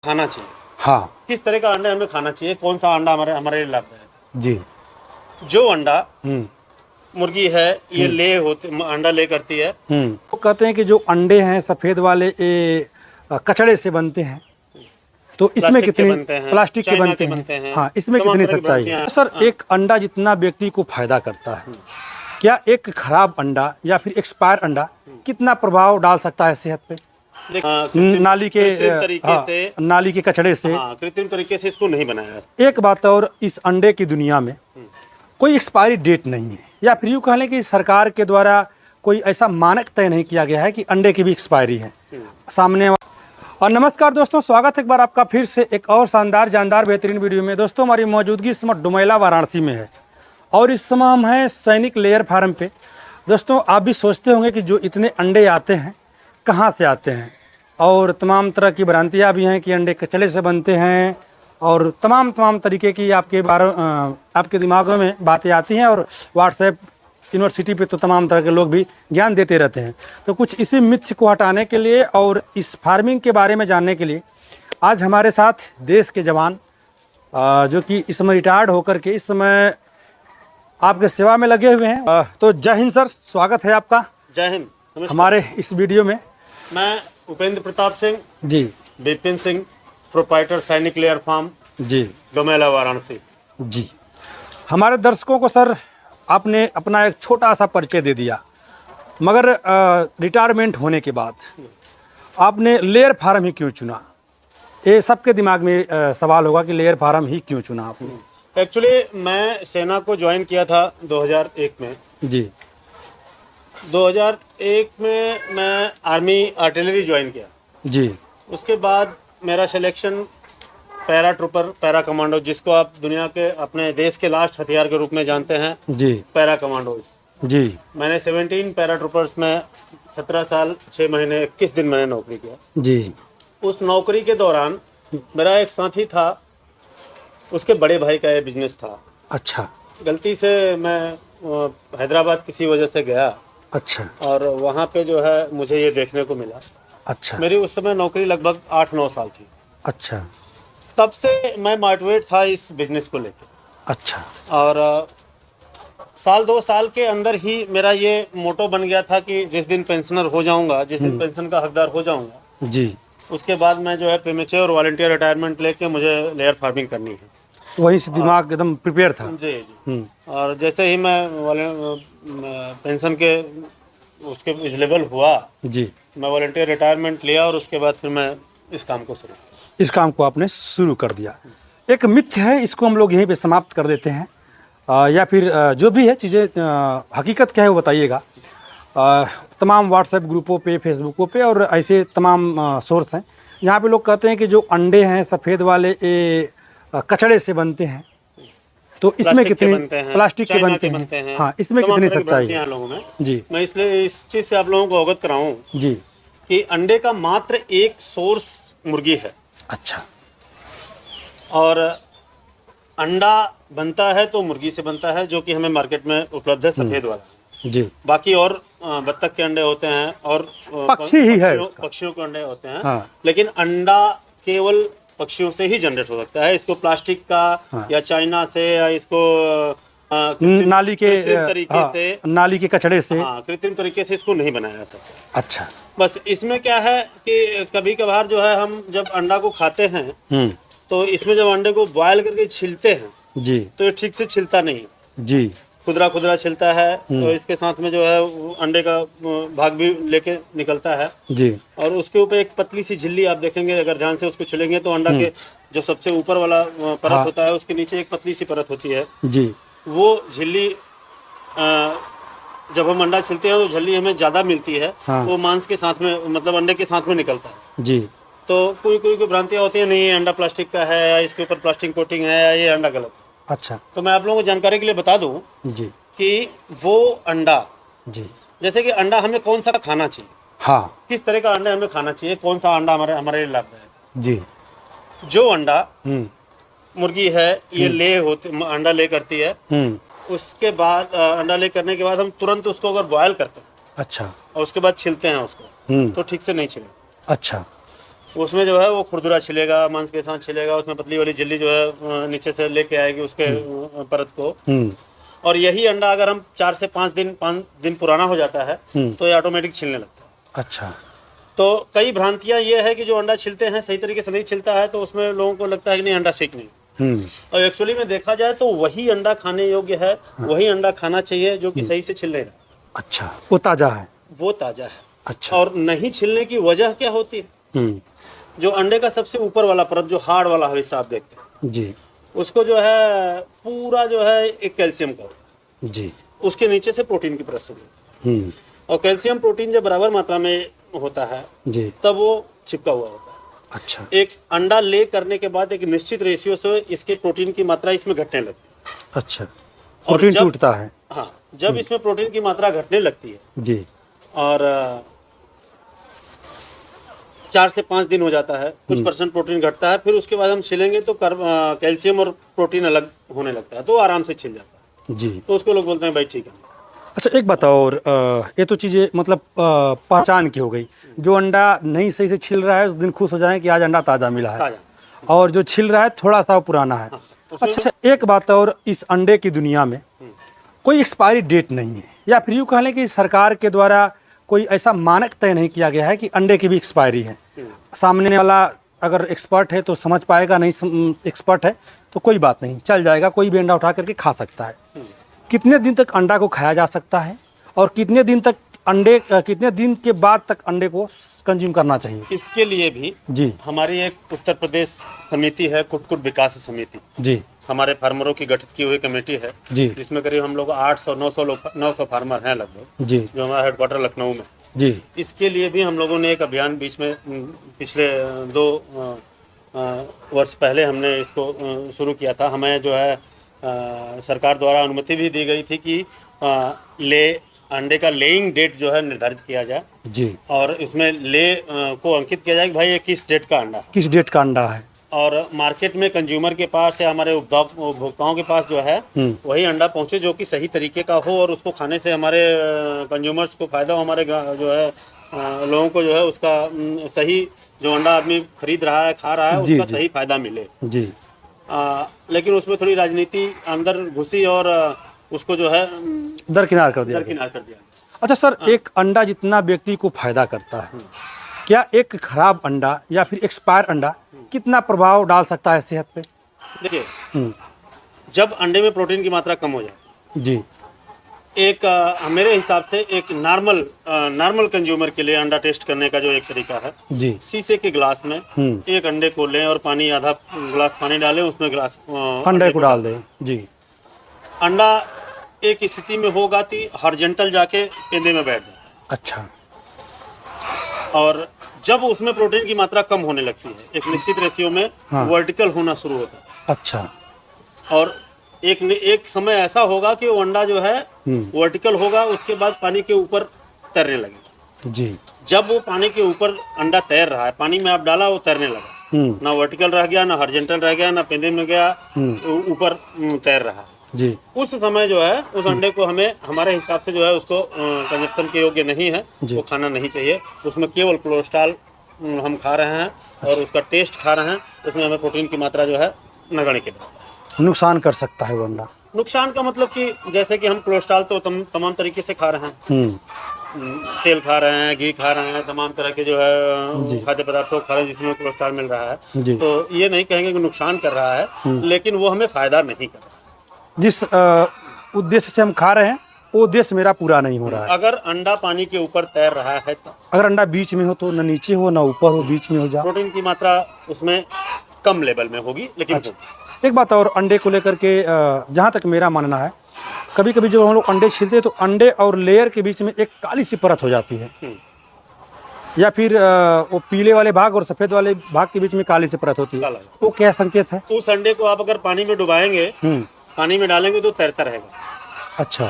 खाना चाहिए। हाँ किस तरह का अंडा हमें खाना चाहिए, कौन सा अंडा हमारे लिए लाभदायक है। जी। जो अंडा मुर्गी है ये अंडा ले करती है। वो कहते हैं कि जो अंडे हैं सफ़ेद वाले ये कचड़े से बनते हैं, तो इसमें कितनी प्लास्टिक के बनते हैं। हाँ, इसमें कितनी सच्चाई है सर? एक अंडा जितना व्यक्ति को फायदा करता है, क्या एक खराब अंडा या फिर एक्सपायर अंडा कितना प्रभाव डाल सकता है सेहत पे? नाली के कचड़े से, कृत्रिम तरीके से इसको नहीं बनाया। एक बात और, इस अंडे की दुनिया में कोई एक्सपायरी डेट नहीं है, या फिर यूँ कह लें कि सरकार के द्वारा कोई ऐसा मानक तय नहीं किया गया है कि अंडे की भी एक्सपायरी है सामने। और नमस्कार दोस्तों, स्वागत है एक बार आपका फिर से एक और शानदार जानदार बेहतरीन वीडियो में। दोस्तों, हमारी मौजूदगी इस समय डुमैला वाराणसी में है और इस समय हम हैं सैनिक लेयर फार्म पे। दोस्तों, आप भी सोचते होंगे कि जो इतने अंडे आते हैं कहाँ से आते हैं, और तमाम तरह की भ्रांतियाँ भी हैं कि अंडे कचड़े से बनते हैं, और तमाम तरीके की आपके दिमागों में बातें आती हैं, और व्हाट्सएप यूनिवर्सिटी पे तो तमाम तरह के लोग भी ज्ञान देते रहते हैं। तो कुछ इसी मिथ को हटाने के लिए और इस फार्मिंग के बारे में जानने के लिए आज हमारे साथ देश के जवान जो कि इस समय रिटायर्ड होकर के इस समय आपके सेवा में लगे हुए हैं। तो जय हिंद सर, स्वागत है आपका। जय हिंद। हमारे इस वीडियो में मैं उपेंद्र प्रताप सिंह जी, विपिन सिंह, प्रोप्राइटर सैनिक लेयर फार्म जी, डुमैला वाराणसी जी। हमारे दर्शकों को सर आपने अपना एक छोटा सा परिचय दे दिया, मगर रिटायरमेंट होने के बाद आपने लेयर फार्म ही क्यों चुना? ये सबके दिमाग में सवाल होगा कि लेयर फार्म ही क्यों चुना आपने? एक्चुअली मैं सेना को ज्वाइन किया था 2001 में जी। 2001 में मैं आर्मी आर्टिलरी ज्वाइन किया जी। उसके बाद मेरा selection para trooper, para commando, जिसको आप दुनिया के अपने देश के लास्ट हथियार के रूप में जानते हैं जी, पैरा कमांडोज जी। मैंने 17 पैरा ट्रूपर्स में 17 साल 6 महीने 21 दिन मैंने नौकरी किया जी। उस नौकरी के दौरान मेरा एक साथी था, उसके बड़े भाई का ये बिजनेस था। अच्छा। गलती से मैं हैदराबाद किसी वजह से गया। अच्छा। और वहाँ पे जो है मुझे ये देखने को मिला। अच्छा। मेरी उस समय नौकरी लगभग 8-9 साल थी। अच्छा। तब से मैं मोटिवेट था इस बिजनेस को लेकर। अच्छा। और साल 2 साल के अंदर ही मेरा ये मोटो बन गया था कि जिस दिन पेंशनर हो जाऊंगा, जिस दिन पेंशन का हकदार हो जाऊंगा जी, उसके बाद मैं जो है प्रीमेच्योर वॉलंटियर रिटायरमेंट लेके मुझे लेयर फार्मिंग करनी है। वहीं से दिमाग एकदम प्रिपेयर था जी जी। और जैसे ही मैं पेंशन के उसके एलिजिबल हुआ जी, मैं वॉलंटियर रिटायरमेंट लिया और उसके बाद फिर मैं इस काम को आपने शुरू कर दिया। एक मिथ है, इसको हम लोग यहीं पे समाप्त कर देते हैं, या फिर जो भी है चीज़ें हकीकत क्या है वो बताइएगा। तमाम व्हाट्सएप ग्रुपों पे, फेसबुकों पे और ऐसे तमाम सोर्स हैं यहाँ पे लोग कहते हैं कि जो अंडे हैं सफ़ेद वाले ये कचड़े से बनते हैं, तो इसमें कितनी प्लास्टिक के बनते हैं। हाँ, इसमें कितनी सच्चाई है लोगों में जी। मैं इसलिए इस चीज़ से आप लोगों को अवगत कराऊँ जी कि अंडे का मात्र एक सोर्स मुर्गी है। अच्छा। और अंडा बनता है तो मुर्गी से बनता है, जो कि हमें मार्केट में उपलब्ध है, सफेद वाला जी। बाकी और बत्तख के अंडे होते हैं और पक्षी ही है, पक्षियों के अंडे होते हैं। हाँ। लेकिन अंडा केवल पक्षियों से ही जनरेट हो सकता है। इसको प्लास्टिक का हाँ, या चाइना से या इसको नाली के कचड़े से, हाँ, कृत्रिम तरीके से इसको नहीं बनाया जा सकता। अच्छा। बस इसमें क्या है कि कभी कभार जो है हम जब अंडा को खाते हैं तो इसमें जब अंडे को बॉयल करके छिलते हैं जी, तो ये ठीक से छिलता नहीं जी, खुदरा छिलता है। तो इसके साथ में जो है अंडे का भाग भी लेके निकलता है जी। और उसके ऊपर एक पतली सी झिल्ली आप देखेंगे, अगर ध्यान से उसको छिलेंगे तो अंडा के जो सबसे ऊपर वाला परत हाँ, होता है, उसके नीचे एक पतली सी परत होती है जी। वो झिल्ली जब हम अंडा छिलते हैं तो झिल्ली हमें ज़्यादा मिलती है। हाँ। वो मांस के साथ में, मतलब अंडे के साथ में निकलता है जी। तो कोई भ्रांतियाँ होती है, नहीं ये अंडा प्लास्टिक का है या इसके ऊपर प्लास्टिक कोटिंग है या ये अंडा गलत है। अच्छा। तो मैं आप लोगों को जानकारी के लिए बता दूं जी कि वो अंडा जी, जैसे कि अंडा हमें कौन सा खाना चाहिए, हाँ, किस तरह का अंडा हमें खाना चाहिए, कौन सा अंडा हमारे लिए लाभदायक है जी। जो अंडा मुर्गी है ये अंडा ले करती है, उसके बाद अंडा ले करने के बाद हम तुरंत उसको अगर बॉयल करते हैं, अच्छा, और उसके बाद छिलते हैं उसको, तो ठीक से नहीं छिले। अच्छा। उसमें जो है वो खुरदुरा छिलेगा, मांस के साथ छिलेगा, उसमें पतली वाली झिल्ली जो है नीचे से लेके आएगी उसके परत को। और यही अंडा अगर हम 4 से 5 दिन पुराना हो जाता है तो ये ऑटोमेटिक छिलने लगता है। अच्छा। तो कई भ्रांतियां ये है कि जो अंडा छिलते हैं सही तरीके से नहीं छिलता है, तो उसमें लोगों को लगता है कि नहीं अंडा सेक नहीं। और एक्चुअली में देखा जाए तो वही अंडा खाने योग्य है, वही अंडा खाना चाहिए जो कि सही से छिल नहीं रहा। अच्छा, वो ताज़ा है? वो ताज़ा है। अच्छा। और नहीं छिलने की वजह क्या होती है? जो अंडे का सबसे ऊपर वाला परत जो हार्ड वाला हिस्सा आप देखते हैं जी, उसको जो है पूरा जो है एक कैल्शियम का होता है जी। उसके नीचे से प्रोटीन की परत होती है। और कैल्शियम प्रोटीन जब बराबर मात्रा में होता है जी, तब वो चिपका हुआ होता है। अच्छा। एक अंडा ले करने के बाद एक निश्चित रेशियो से इसके प्रोटीन की मात्रा इसमें घटने लगती है। अच्छा। प्रोटीन टूटता है। हाँ, जब इसमें प्रोटीन की मात्रा घटने लगती है जी, और 4 से 5 दिन हो जाता है, कुछ परसेंट प्रोटीन घटता है, फिर उसके बाद हम छिलेंगे तो कैल्शियम और प्रोटीन अलग होने लगता है, तो आराम से छिल जाता है जी। तो उसको लोग बोलते हैं भाई ठीक है। अच्छा, एक बात और, ये तो चीज़ें मतलब पहचान की हो गई। जो अंडा नहीं सही से छिल रहा है उस दिन खुश हो जाएं कि आज अंडा ताज़ा मिला है, और जो छिल रहा है थोड़ा सा पुराना है। हाँ, अच्छा, एक बात और, इस अंडे की दुनिया में कोई एक्सपायरी डेट नहीं है, या फिर यूँ कह लें कि सरकार के द्वारा कोई ऐसा मानक तय नहीं किया गया है कि अंडे की भी एक्सपायरी है। सामने वाला अगर एक्सपर्ट है तो समझ पाएगा, नहीं एक्सपर्ट है तो कोई बात नहीं, चल जाएगा, कोई भी अंडा उठा करके खा सकता है। कितने दिन तक अंडा को खाया जा सकता है, और कितने दिन के बाद तक अंडे को कंज्यूम करना चाहिए? इसके लिए भी जी हमारी एक उत्तर प्रदेश समिति है, कुक्कुट विकास समिति जी, हमारे फार्मरों की गठित की हुई कमेटी है जी, जिसमें करीब हम लोग 800-900 फार्मर हैं लगभग जी, जो हमारा हेडक्वार्टर लखनऊ में जी। इसके लिए भी हम लोगों ने एक अभियान बीच में पिछले 2 वर्ष पहले हमने इसको शुरू किया था। हमें जो है सरकार द्वारा अनुमति भी दी गई थी कि अंडे का लेइंग डेट जो है निर्धारित किया जाए जी, और इसमें को अंकित किया जाए कि भाई ये किस डेट का अंडा, किस डेट का अंडा है, और मार्केट में कंज्यूमर के पास या हमारे उपभोक्ताओं के पास जो है वही अंडा पहुंचे जो कि सही तरीके का हो, और उसको खाने से हमारे कंज्यूमर्स को फायदा हो, हमारे जो है लोगों को जो है उसका सही, जो अंडा आदमी खरीद रहा है खा रहा है उसका सही फायदा मिले जी। लेकिन उसमें थोड़ी राजनीति अंदर घुसी और उसको जो है दरकिनार कर दिया। अच्छा सर, एक अंडा जितना व्यक्ति को फायदा करता है, क्या एक खराब अंडा या फिर एक्सपायर अंडा कितना प्रभाव डाल सकता है सेहत पे? देखिए, जब अंडे में प्रोटीन की मात्रा कम हो जाए जी, एक मेरे हिसाब से एक नॉर्मल कंज्यूमर के लिए अंडा टेस्ट करने का जो एक तरीका है जी, शीशे के ग्लास में एक अंडे को लें और पानी, आधा ग्लास पानी डालें, उसमें ग्लास अंडे को डाल दें जी। अंडा एक स्थिति में होगा कि हॉरिजॉन्टल जाके पेंदे में बैठ जाता है। अच्छा। और जब उसमें प्रोटीन की मात्रा कम होने लगती है, एक निश्चित रेशियो में वर्टिकल होना शुरू होता है। अच्छा। और एक समय ऐसा होगा कि वो अंडा जो है वर्टिकल होगा, उसके बाद पानी के ऊपर तैरने लगे जी। जब वो पानी के ऊपर अंडा तैर रहा है, पानी में आप डाला वो तैरने लगा, ना वर्टिकल रह गया, ना हॉरिजॉन्टल रह गया, ना पेंदे में गया, ऊपर तैर रहा है जी। उस समय जो है उस अंडे को हमें, हमारे हिसाब से जो है उसको कंजप्शन के योग्य नहीं है, वो खाना नहीं चाहिए। उसमें केवल कोलेस्ट्रॉल हम खा रहे हैं और उसका टेस्ट खा रहे हैं, उसमें हमें प्रोटीन की मात्रा जो है नगण्य के बराबर। नुकसान कर सकता है वो अंडा? नुकसान का मतलब कि जैसे कि हम कोलेस्ट्रॉल तो तमाम तरीके से खा रहे हैं, तेल खा रहे हैं, घी खा रहे हैं, तमाम तरह के जो है खाद्य पदार्थों खा रहे हैं जिसमें कोलेस्ट्रॉल मिल रहा है, तो ये नहीं कहेंगे कि नुकसान कर रहा है, लेकिन वो हमें फायदा नहीं कर रहा है। जिस उद्देश्य से हम खा रहे हैं वो उद्देश्य मेरा पूरा नहीं हो रहा है। अगर अंडा पानी के ऊपर तैर रहा है तो, अगर अंडा बीच में हो तो, न नीचे हो न ऊपर हो, बीच में हो जाए, प्रोटीन की मात्रा उसमें कम लेवल में होगी। लेकिन अच्छा, एक बात और अंडे को लेकर के, जहाँ तक मेरा मानना है, कभी कभी जब हम लोग अंडे छीलते हैं तो अंडे और लेयर के बीच में एक काली सी परत हो जाती है, या फिर वो पीले वाले भाग और सफेद वाले भाग के बीच में काली सी परत होती है, वो क्या संकेत है? उस अंडे को आप अगर पानी में डुबाएंगे, पानी में डालेंगे तो तैरता रहेगा। अच्छा,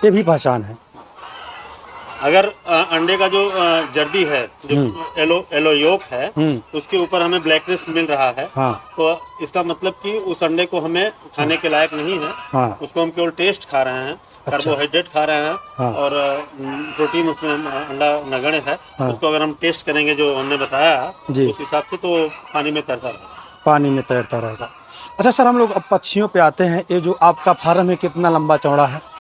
ये भी पहचान है। अगर अंडे का जो जर्दी है, जो येलो योक है, उसके ऊपर हमें ब्लैकनेस मिल रहा है, हाँ। तो इसका मतलब कि उस अंडे को हमें खाने के लायक नहीं है। हाँ। उसको हम केवल टेस्ट खा रहे हैं, कार्बोहाइड्रेट खा रहे हैं, हाँ। और प्रोटीन उसमें अंडा नगण्य है। उसको अगर हम टेस्ट करेंगे जो हमने बताया, जी। उस हिसाब से तो पानी में तैरता रहेगा। पानी में तैरता रहेगा। अच्छा सर, हम लोग अब पक्षियों पे आते हैं। ये जो आपका फार्म है कितना लंबा चौड़ा है?